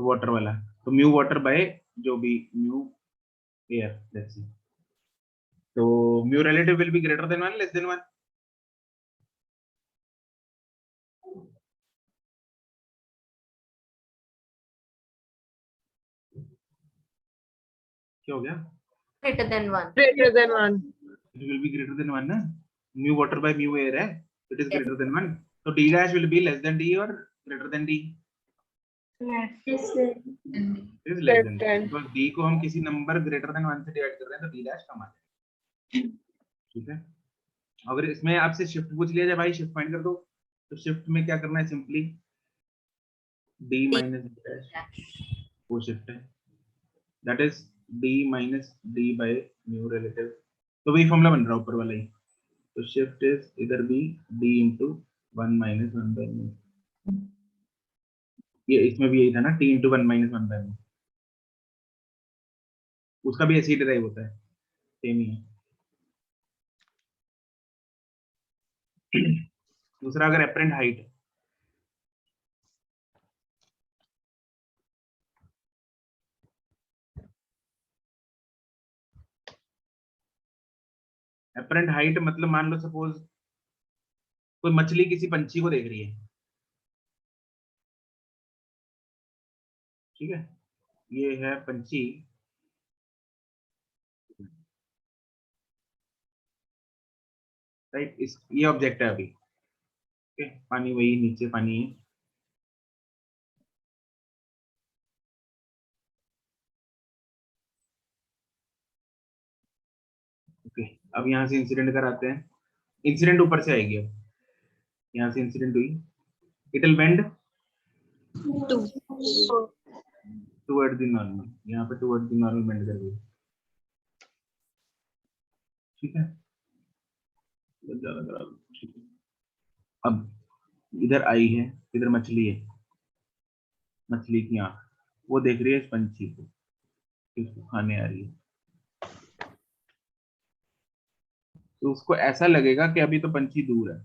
water वाला, तो म्यू वाटर बाय जो भी म्यू एयर, लेट्स सी, तो mu relative will be greater than 1 less than 1, क्या हो गया, greater than 1। Greater than 1. it will be greater than 1 ना, mu water by mu air है, it is Yes. Greater than 1, तो d dash will be less than d or greater than d, And it is less than d, Less than. because d को हम किसी number greater than 1 से divide कर रहे हैं तो d dash कम आ जाएगा, ठीक है, अगर इसमें आपसे शिफ्ट पूछ लिया जाए भाई शिफ्ट फाइंड कर दो, तो शिफ्ट में क्या करना है, simply d minus d dash, वो शिफ्ट है, that is d minus d by mu relative. तो वही फॉर्मूला बन रहा है ऊपर वाला ही। तो शिफ्ट इज इधर भी d into 1 minus 1 by mu, ये इसमें भी यही था ना, t into 1 minus 1 by mu, उसका भी ऐसे ही डिराइव होता है, सेम ही है। दूसरा, अगर एपरेंट हाइट, एपरेंट हाइट मतलब मान लो सपोज कोई मछली किसी पंछी को देख रही है, ठीक है, ये है पंछी, राइट, इस ये ऑब्जेक्ट है अभी, ठीक है, पानी वही नीचे पानी है, ओके। अब यहाँ से इंसिडेंट कराते हैं, इंसिडेंट ऊपर से आएगी, अब यहाँ से इंसिडेंट हुई, it will bend 2 toward the normal, यहाँ पे टुवर्ड द नॉर्मल बेंड कर दी, ठीक है, ज्यादा करा लो, ठीक है। अब इधर आई है, इधर मछली है, मछली की आंख, वो देख रही है इस पंछी को, इसको खाने आ रही है, तो उसको ऐसा लगेगा कि अभी तो पंछी दूर है,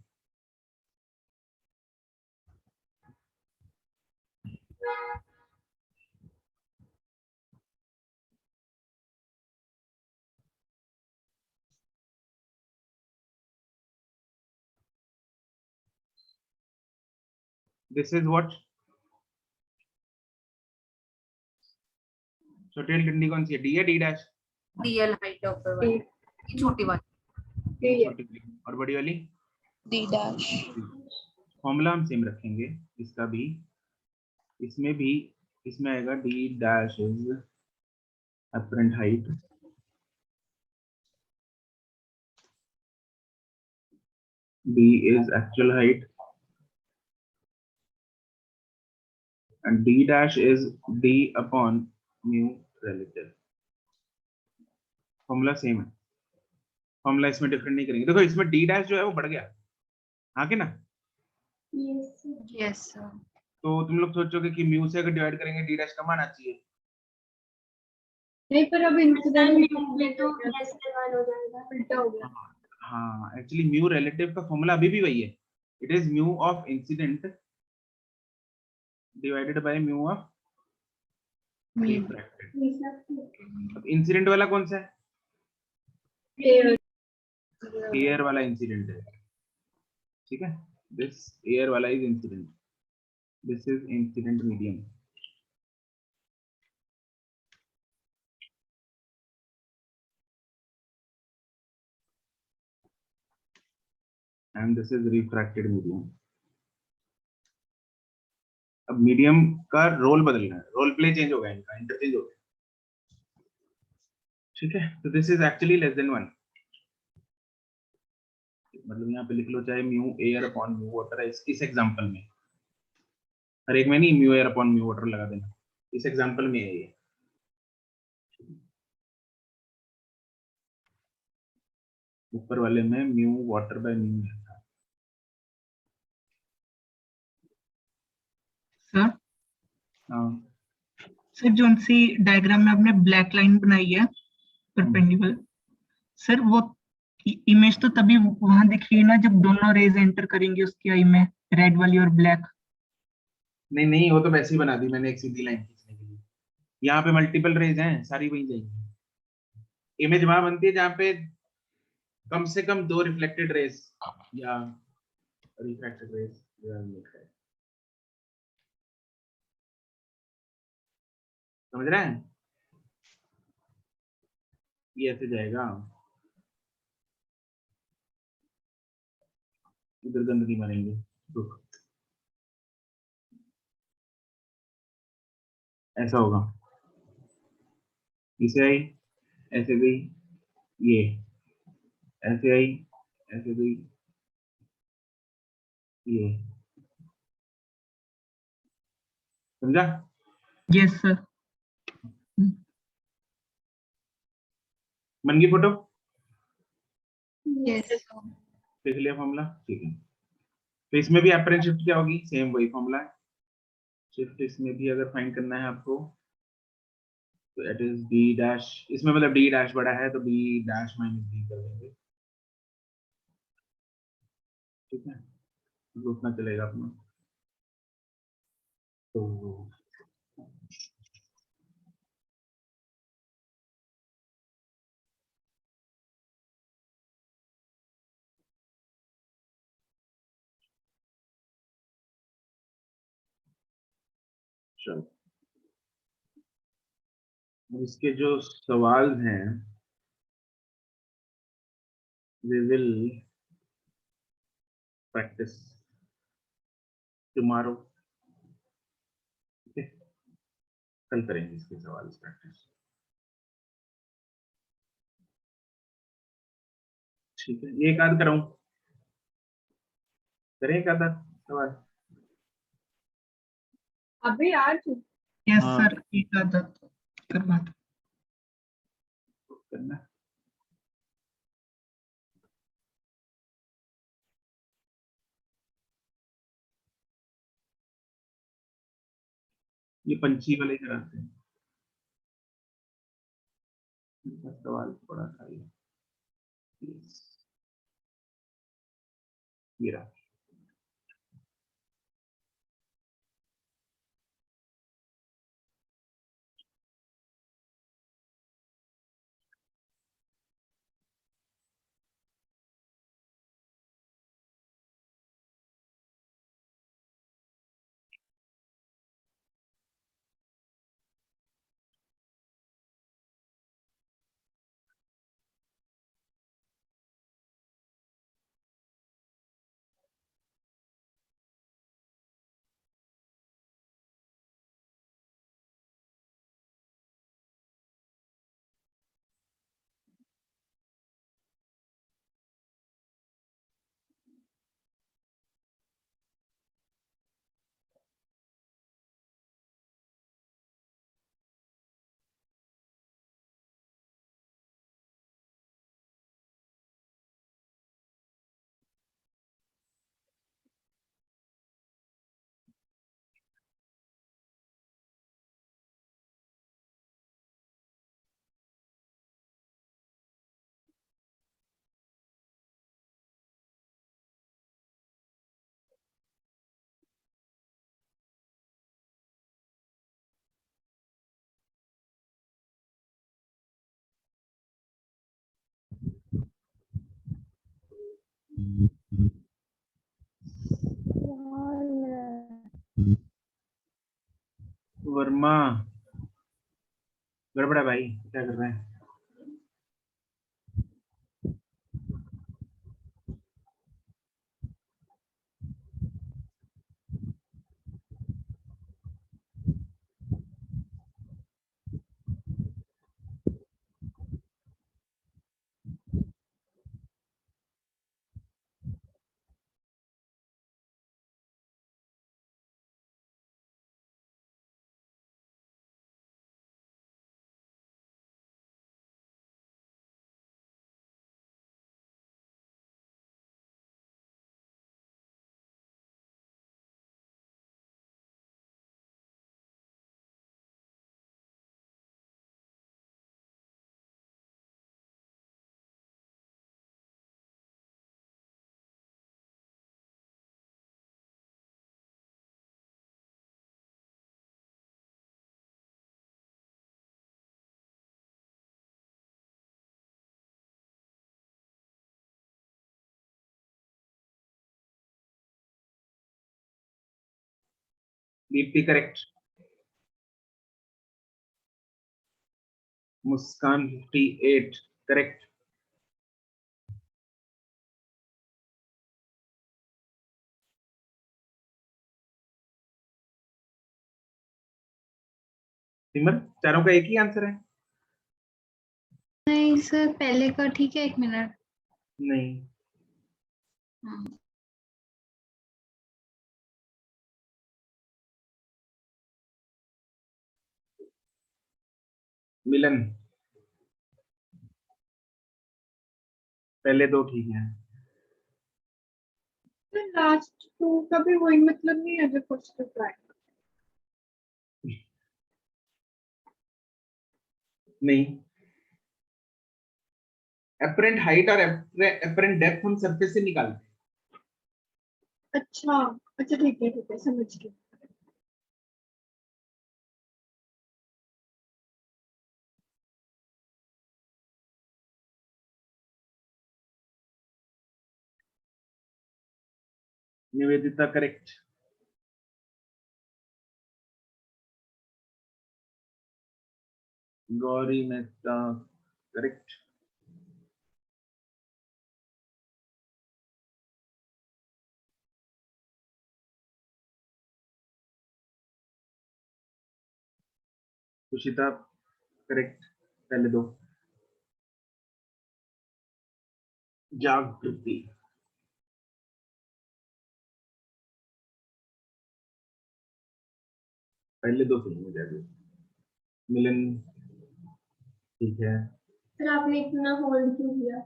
दिस इज व्हाट, छोटी वाली डंडी कौन सी है, डी है D dash, DL height of the वाली, ये छोटी वाली। छोटी वाली, और बड़ी वाली D dash फॉर्मूला हम सेम रखेंगे, इसका भी, इसमें भी, इसमें आएगा D dash is apparent height, d is actual height, and d dash is d upon mu relative, formula same है, फॉर्मूला इसमें डिफरेंट नहीं करेंगे। देखो इसमें d डैश जो है वो बढ़ गया, हाँ कि ना, Yes, sir. तो तुम लोग सोचोगे कि म्यू से अगर डिवाइड करेंगे d डैश कम आना चाहिए, नहीं, पर अब इंसिडेंट तो उल्टा हो गया। हाँ एक्चुअली म्यू रिलेटिव का फॉर्मूला अभी भी वही है, it is mu of incident divided by mu of refracted. अब इंसिडेंट वाला कौन सा है, एयर वाला इंसिडेंट है, ठीक है, दिस एयर वाला is incident, this is incident medium, and this is refracted medium। अब मीडियम का रोल बदलना है, रोल प्ले चेंज हो गया, इनका इंटरचेंज हो गया, ठीक है, तो this is actually less than 1, मतलब यहाँ पे लिख लो चाहे mu air upon mu water है, इस एग्जांपल में, हर एक में नहीं mu air upon mu water लगा देना, इस एग्जांपल में है ये, ऊपर वाले में म्यू वाटर बाय म्यू है। सर हाँ सर जो सी डायग्राम में आपने ब्लैक लाइन बनाई है परपेंडिकुलर, सर वो इमेज तो तभी वहां दिख रही है ना जब दोनों रेज एंटर करेंगे उसकी आई में, रेड वाली और ब्लैक। नहीं नहीं, वो तो वैसे ही बना दी मैंने एक सीधी लाइन खींचने के लिए, यहाँ पे मल्टीपल रेज हैं, सारी वहीं जाएंगी, इमेज वहां बनती है जहाँ पे कम से कम 2 रिफ्लेक्टेड रेज या रिफ्रैक्टेड रेज लिखा है, समझ रहे हैं, ये ऐसे जाएगा, इधर गंदगी मारेंगे, रुक, ऐसा होगा, इसे आई, ऐसे गई, ये ऐसे आई, ऐसे गई, ये समझा? Yes sir. बन गई फोटो? Yes. देख लिया फॉर्मूला? ठीक है। तो इसमें भी अपरेंट शिफ्ट क्या होगी? सेम वही फॉर्मूला है। शिफ्ट इसमें भी अगर फाइंड करना है आपको तो इट इज बी डैश, इसमें मतलब डी डैश बड़ा है तो बी डैश माइनस डी कर देंगे, ठीक है, तो उतना चलेगा अपना। तो चलो इसके जो सवाल हैं we will practice tomorrow, okay? कल करेंगे इसके सवाल प्रैक्टिस, ठीक है। ये एक आध कराऊं, करें एक आधा सवाल? अभी आज यस हाँ। सर, एक आधा करवा दो। करना ये पंछी वाले कराते हैं, इनका सवाल थोड़ा सा ये रहा। वर्मा गड़बड़ा भाई, क्या कर रहे हैं? दीप्ति करेक्ट, मुस्कान 58 करेक्ट, सिमर चारों का एक ही आंसर है? नहीं सर, पहले का ठीक है, 1 मिनट। नहीं, हाँ। मिलन पहले दो ठीक है। लास्ट टू का भी वही मतलब नहीं है जो फर्स्ट टू का है। नहीं, एपरेंट हाइट और एपरेंट डेप्थ हम सरफेस से निकालते हैं। अच्छा अच्छा ठीक है समझ गई। Nivedita correct. Gauri Mehta correct. Sushita correct पहले दो। जागृति पहले दो सही हो जाएगी। मिलन ठीक है। फिर आपने इतना होल्ड क्यों किया?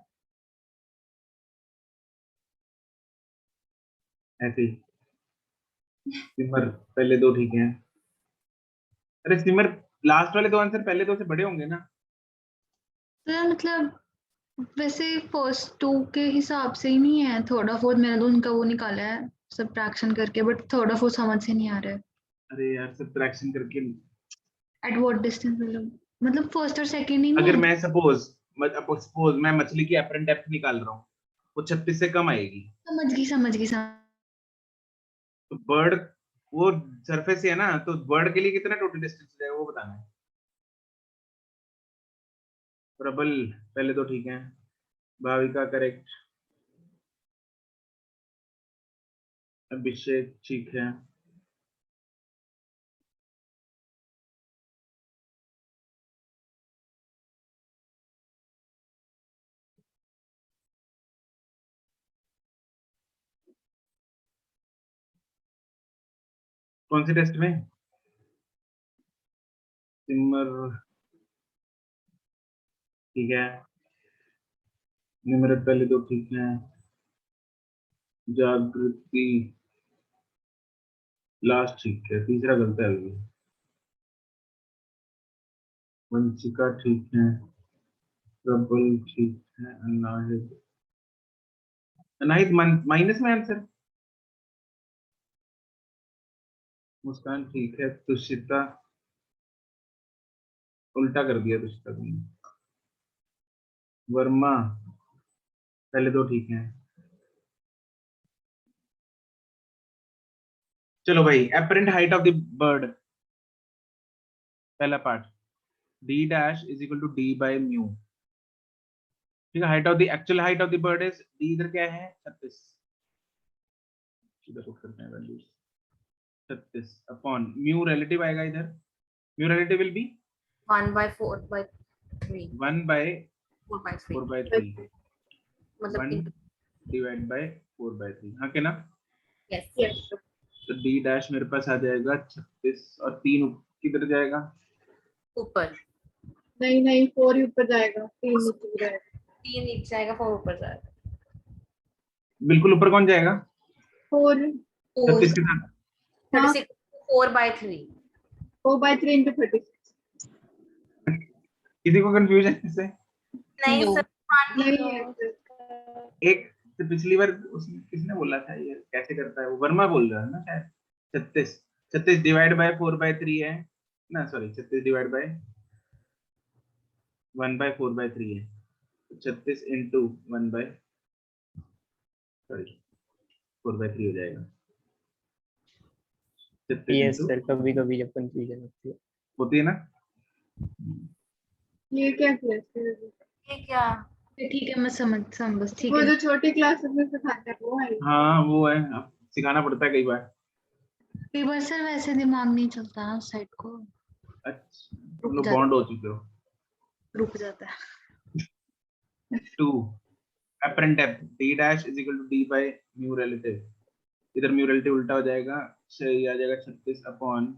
ऐसे ही। सिमर पहले दो ठीक है। अरे सिमर लास्ट वाले दो आंसर पहले दो से बड़े होंगे ना। तो मतलब वैसे फर्स्ट टू के हिसाब से ही नहीं है, थर्ड और फोर्थ मैंने तो उनका वो निकाला है सबट्रैक्शन करके, बट थर्ड और फोर्थ समझ से नहीं आ रहा है। अरे यार सब्ट्रैक्शन करके एट व्हाट डिस्टेंस मतलब फर्स्ट और सेकंड ही नहीं अगर है। मैं सपोज मैं मछली की एपरेंट डेप्थ निकाल रहा हूँ, वो 36 से कम आएगी। समझ गई। तो बर्ड वो सरफेस से है ना, तो बर्ड के लिए कितना टोटल डिस्टेंस जाएगा वो बताना है। प्रबल पहले तो ठीक है। भाविका करेक्ट। अभिषेक ठीक है। कौन से टेस्ट में? सिमर ठीक है। निमरत पहले दो ठीक है। जागृति लास्ट ठीक है, तीसरा गलत है अभी। वंशिका ठीक है। प्रबल ठीक है। अनाहित अनाहित माइनस में आंसर। मुस्कान ठीक है। तुषिता उल्टा कर दिया तुषिता तुमने। वर्मा पहले दो ठीक है। चलो भाई, apparent height of the bird पहला part d dash is equal to d by mu. ठीक है, height of the actual height of the bird is d, इधर क्या है 36, इधर पुट करते हैं वैल्यूज 36 अपॉन म्यू रिलेटिव आएगा इधर। Mu relative will be 1/4/3 1 by 4/3 4/3 मतलब 1 डिवाइड बाय 4/3। हाँ के ना। यस तो d डैश मेरे पास आ जाएगा 36 और 3 किधर जाएगा? ऊपर नहीं 4 ही ऊपर जाएगा, 3 नीचे जाएगा। 3 नीचे जाएगा 4 ऊपर जाएगा। बिल्कुल ऊपर कौन जाएगा? 4 36 के साथ 36 4/3 4/3 into 36। किसी को कंफ्यूजन है इससे? नहीं No. सर नहीं है sir। एक तो पिछली बार उसने किसने बोला था ये कैसे करता है, वो वर्मा बोल रहा है ना शायद। 36 डिवाइड बाय 4/3 है ना, सॉरी 36 डिवाइड बाय 1/4/3 है। 36 इंटू 4/3 हो जाएगा। 36 यस इंटू सर, कभी कभी जब कंफ्यूजन होती है। होती है ना। ये क्या किया sir? ये क्या ठीक है मैं समझ ठीक वो है। जो छोटी क्लासेस में सिखाते हैं वो है। हाँ वो है, अब सिखाना पड़ता है कई बार। कई बार सर वैसे दिमाग नहीं चलता ना उस साइड को, अच्छा तुम लोग बॉन्ड हो चुके हो। रुक जाता है। 2 apparent depth d dash is equal to d by mu relative। इधर म्यू रिलेटिव उल्टा हो जाएगा, सही आ जाएगा 36 अपॉन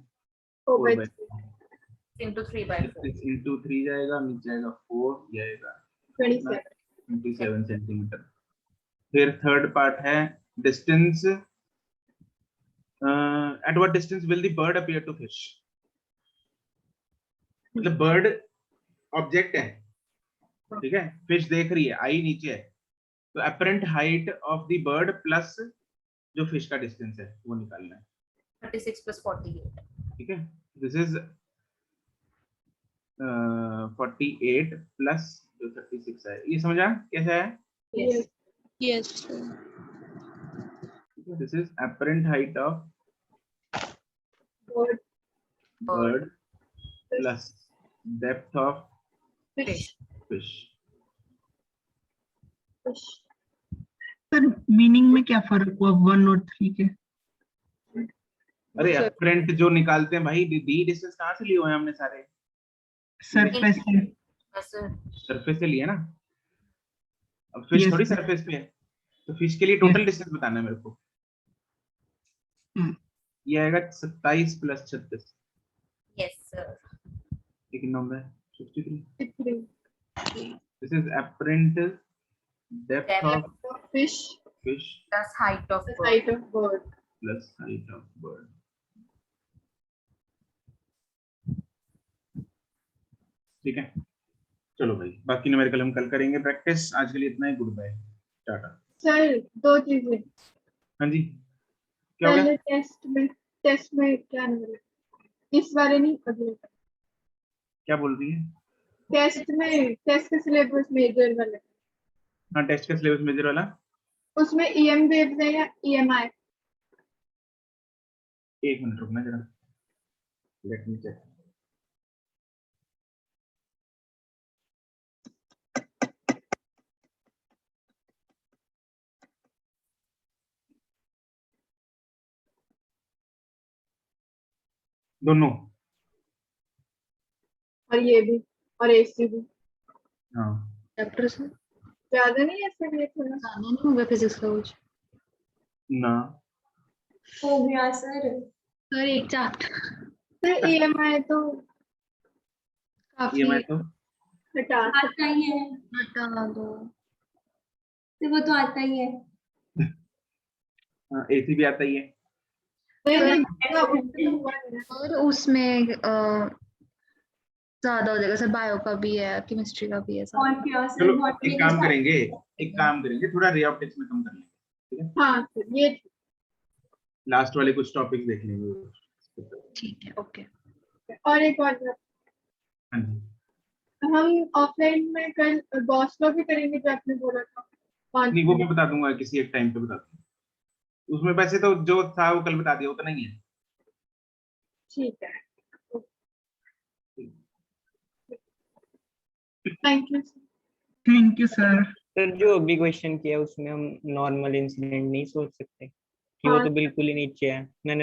4/3। into 3/4. 36 into 3 जाएगा, नीचे आएगा 4 जाएगा 27. 27 सेंटीमीटर। फिर थर्ड पार्ट है distance, at what distance will the bird appear to fish? मतलब बर्ड ऑब्जेक्ट है, ठीक है, फिश देख रही है, आई नीचे है, तो apparent height of the bird plus जो फिश का डिस्टेंस है वो निकालना है, 36 plus 48. ठीक है। दिस इज 48 प्लस जो 36 है, ये समझा कैसा है? Yes. Yes, sir. This is apparent height of Bird. bird plus depth of Fish. fish. Fish. Sir meaning में क्या फर्क हुआ 1 और 3 के? अरे Sir. apparent जो निकालते हैं भाई, दी डिस्टेंस कहाँ से लिए हुए हैं हमने सारे? सरफेस से। ऐसे सरफेस से लिए ना, अब फिश Yes, थोड़ी sir. सरफेस पे है, तो फिश के लिए टोटल डिस्टेंस बताना है मेरे को। ये आएगा 27 प्लस 36, yes sir. ये कितना होगा? 63। 53. This is apparent depth Depth. of Fish. fish Plus height of The bird. height of bird. plus height of bird. ठीक है, चलो भाई, बाकी न्यूमेरिकल हम कल करेंगे प्रैक्टिस। आज के लिए इतना ही, गुड बाय, टाटा। सर 2 चीजें, हाँ जी, क्या हो पहले गया? टेस्ट में क्या नंबर है? इस बारे नहीं, अगले क्या बोल रही है? टेस्ट का सिलेबस मेजर वाला, हाँ, टेस्ट का सिलेबस मेजर वाला, उसमें EM वेव्स है या EMI? एक मिनट रुकना जरा, लेट मी चेक। दोनों, और ये भी, और AC भी। हाँ चैप्टर से ज्यादा नहीं है सर, ये थोड़ा ज्यादा नहीं होगा फिजिक्स का कुछ? ना, हो गया sir. सर एक चैप्टर सर EMI तो काफी ये मैं तो हटा आता ही है, हटा दो। तो वो तो आता ही है. एसी भी आता ही है। और उसमें ज्यादा हो जाएगा सर, बायो का भी है, केमिस्ट्री का भी है सर। और क्या sir? चलो Botany एक का काम करेंगे, थोड़ा रे ऑफ टेक्स्ट में कम कर लेंगे, ठीक है, हाँ सर, ये लास्ट वाले कुछ टॉपिक्स देख लेंगे। ठीक है, ओके। और एक और बात, हाँ जी, हम ऑफलाइन में कल बॉस लॉ भी करेंगे जो आपने बोला था 5 नहीं वो मैं बता दूंगा, किसी एक टाइम पे बता दूंगा। उसमें वैसे तो जो था वो कल बता दिया, उतना ही है। ठीक है, thank you. Thank you sir. Sir जो अभी क्वेश्चन किया उसमें हम नॉर्मल इंसिडेंट नहीं सोच सकते कि वो हाँ। तो बिल्कुल ही नीचे है। मैंने